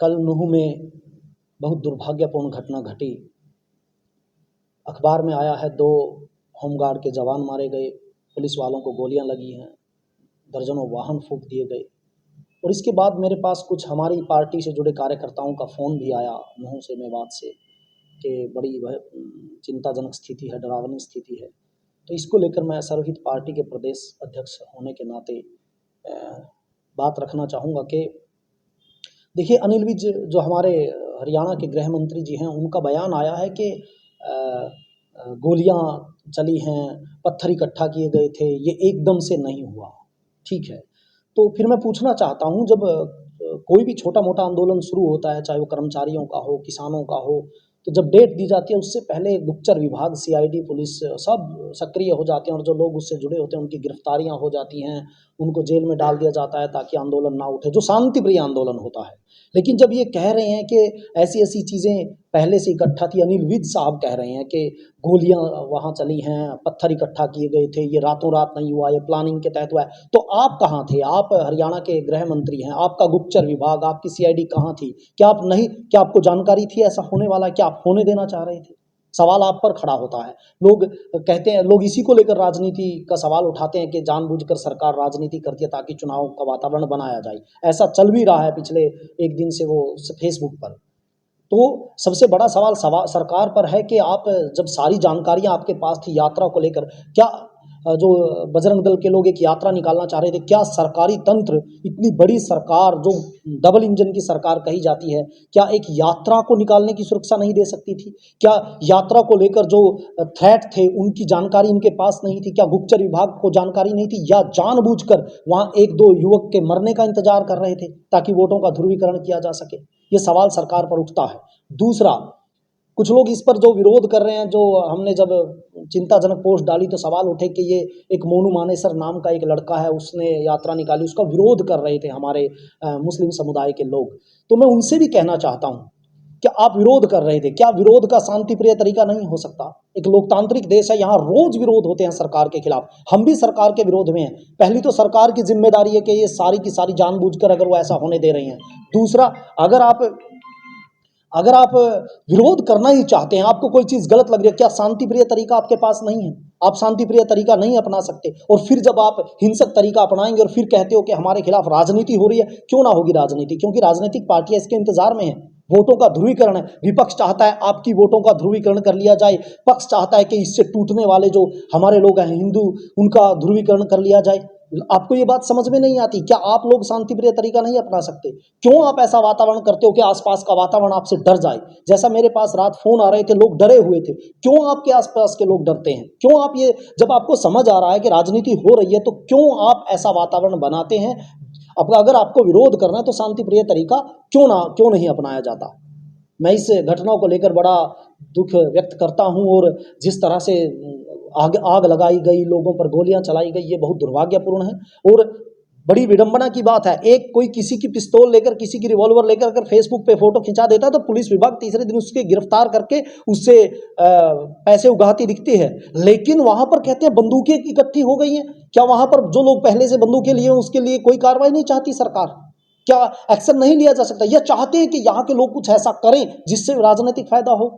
कल नूह में बहुत दुर्भाग्यपूर्ण घटना घटी। अखबार में आया है 2 होमगार्ड के जवान मारे गए, पुलिस वालों को गोलियां लगी हैं, दर्जनों वाहन फूंक दिए गए। और इसके बाद मेरे पास कुछ हमारी पार्टी से जुड़े कार्यकर्ताओं का फ़ोन भी आया नूह से, मेवात से, कि बड़ी चिंताजनक स्थिति है, डरावनी स्थिति है। तो इसको लेकर मैं सर्वहित पार्टी के प्रदेश अध्यक्ष होने के नाते बात रखना चाहूँगा कि देखिए, अनिल विज जो हमारे हरियाणा के गृह मंत्री जी हैं, उनका बयान आया है कि गोलियां चली हैं, पत्थर इकट्ठा किए गए थे, ये एकदम से नहीं हुआ। ठीक है, तो फिर मैं पूछना चाहता हूँ, जब कोई भी छोटा मोटा आंदोलन शुरू होता है, चाहे वो कर्मचारियों का हो, किसानों का हो, तो जब डेट दी जाती है उससे पहले गुप्तचर विभाग, सीआईडी, पुलिस सब सक्रिय हो जाते हैं और जो लोग उससे जुड़े होते हैं उनकी गिरफ्तारियां हो जाती हैं, उनको जेल में डाल दिया जाता है ताकि आंदोलन ना उठे, जो शांति प्रिय आंदोलन होता है। लेकिन जब ये कह रहे हैं कि ऐसी ऐसी चीज़ें पहले से इकट्ठा थी, अनिल विज साहब कह रहे हैं कि गोलियां वहाँ चली हैं, पत्थर इकट्ठा किए गए थे, ये रातों रात नहीं हुआ, ये प्लानिंग के तहत हुआ है, तो आप कहाँ थे? आप हरियाणा के गृह मंत्री हैं, आपका गुप्तचर विभाग, आपकी सीआईडी कहाँ थी? क्या आपको जानकारी थी ऐसा होने वाला? क्या आप होने देना चाह रहे थे? सवाल आप पर खड़ा होता है। लोग कहते हैं, लोग इसी को लेकर राजनीति का सवाल उठाते हैं कि जानबूझकर सरकार राजनीति करती है ताकि चुनाव का वातावरण बनाया जाए। ऐसा चल भी रहा है पिछले एक दिन से वो फेसबुक पर। तो सबसे बड़ा सवाल सरकार पर है कि आप जब सारी जानकारियां आपके पास थी यात्रा को लेकर, क्या जो बजरंग दल के लोग एक यात्रा निकालना चाह रहे थे, क्या सरकारी तंत्र, इतनी बड़ी सरकार जो डबल इंजन की सरकार कही जाती है, क्या एक यात्रा को निकालने की सुरक्षा नहीं दे सकती थी? क्या यात्रा को लेकर जो थ्रेट थे उनकी जानकारी इनके पास नहीं थी? क्या गुप्तचर विभाग को जानकारी नहीं थी, या जानबूझकर वहां 1-2 युवक के मरने का इंतजार कर रहे थे ताकि वोटों का ध्रुवीकरण किया जा सके? ये सवाल सरकार पर उठता है। दूसरा, कुछ लोग इस पर जो विरोध कर रहे हैं, जो हमने जब चिंताजनक पोस्ट डाली तो सवाल उठे कि ये एक मोनू मानेसर नाम का एक लड़का है, उसने यात्रा निकाली, उसका विरोध कर रहे थे हमारे मुस्लिम समुदाय के लोग। तो मैं उनसे भी कहना चाहता हूँ कि आप विरोध कर रहे थे, क्या विरोध का शांति प्रिय तरीका नहीं हो सकता? एक लोकतांत्रिक देश है, यहाँ रोज विरोध होते हैं सरकार के खिलाफ, हम भी सरकार के विरोध में हैं। पहली तो सरकार की जिम्मेदारी है कि ये सारी की सारी जानबूझकर अगर वो ऐसा होने दे रही हैं। दूसरा, अगर आप विरोध करना ही चाहते हैं, आपको कोई चीज़ गलत लग रही है, क्या शांति प्रिय तरीका आपके पास नहीं है? आप शांति प्रिय तरीका नहीं अपना सकते, और फिर जब आप हिंसक तरीका अपनाएंगे और फिर कहते हो कि हमारे खिलाफ राजनीति हो रही है, क्यों ना होगी राजनीति? क्योंकि राजनीतिक पार्टियां इसके इंतजार में है। वोटों का ध्रुवीकरण है, विपक्ष चाहता है आपकी वोटों का ध्रुवीकरण कर लिया जाए, पक्ष चाहता है कि इससे टूटने वाले जो हमारे लोग हैं हिंदू, उनका ध्रुवीकरण कर लिया जाए। आपको ये बात समझ में नहीं आती? क्या आप लोग शांति प्रिय तरीका नहीं अपना सकते? क्यों आप ऐसा वातावरण करते हो कि आसपास का वातावरण आपसे डर जाए? जैसा मेरे पास रात फोन आ रहे थे, लोग डरे हुए थे। क्यों आपके आसपास के लोग डरते हैं? क्यों आप ये, जब आपको समझ आ रहा है कि राजनीति हो रही है, तो क्यों आप ऐसा वातावरण बनाते हैं? अब अगर आपको विरोध करना है तो शांति प्रिय तरीका क्यों नहीं अपनाया जाता? मैं इस घटना को लेकर बड़ा दुख व्यक्त करता हूं, और जिस तरह से आग लगाई गई, लोगों पर गोलियां चलाई गई, ये बहुत दुर्भाग्यपूर्ण है। और बड़ी विडंबना की बात है, एक कोई किसी की पिस्तौल लेकर, किसी की रिवॉल्वर लेकर अगर फेसबुक पे फोटो खिंचा देता है तो पुलिस विभाग तीसरे दिन उसके गिरफ्तार करके उससे पैसे उगाती दिखती है। लेकिन वहां पर कहते हैं बंदूकें इकट्ठी हो गई हैं। क्या वहां पर जो लोग पहले से बंदूकें लिए उसके लिए कोई कार्रवाई नहीं चाहती सरकार? क्या एक्शन नहीं लिया जा सकता? या चाहते हैं कि यहाँ के लोग कुछ ऐसा करें जिससे राजनीतिक फायदा हो?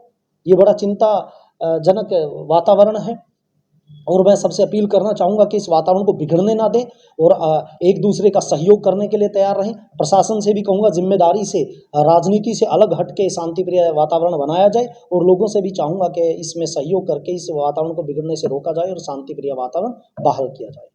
ये बड़ा चिंताजनक वातावरण है, और मैं सबसे अपील करना चाहूँगा कि इस वातावरण को बिगड़ने ना दें, और एक दूसरे का सहयोग करने के लिए तैयार रहें। प्रशासन से भी कहूँगा जिम्मेदारी से, राजनीति से अलग हट के शांति प्रिय वातावरण बनाया जाए, और लोगों से भी चाहूँगा कि इसमें सहयोग करके इस वातावरण को बिगड़ने से रोका जाए और शांति प्रिय वातावरण बहाल किया जाए।